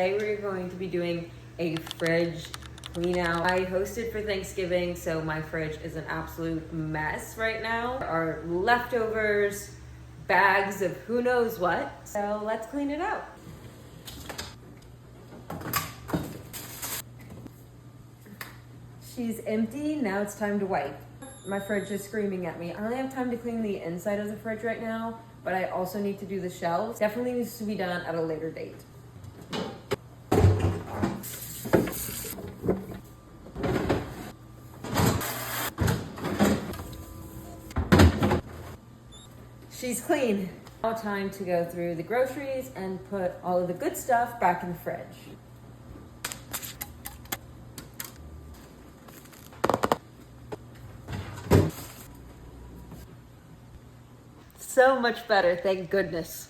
Today we're going to be doing a fridge clean out. I hosted for Thanksgiving, so my fridge is an absolute mess right now. There are leftovers, bags of who knows what. So let's clean it out. She's empty, now it's time to wipe. My fridge is screaming at me. I only have time to clean the inside of the fridge right now, but I also need to do the shelves. Definitely needs to be done at a later date. She's clean. Now time to go through the groceries and put all of the good stuff back in the fridge. So much better, thank goodness.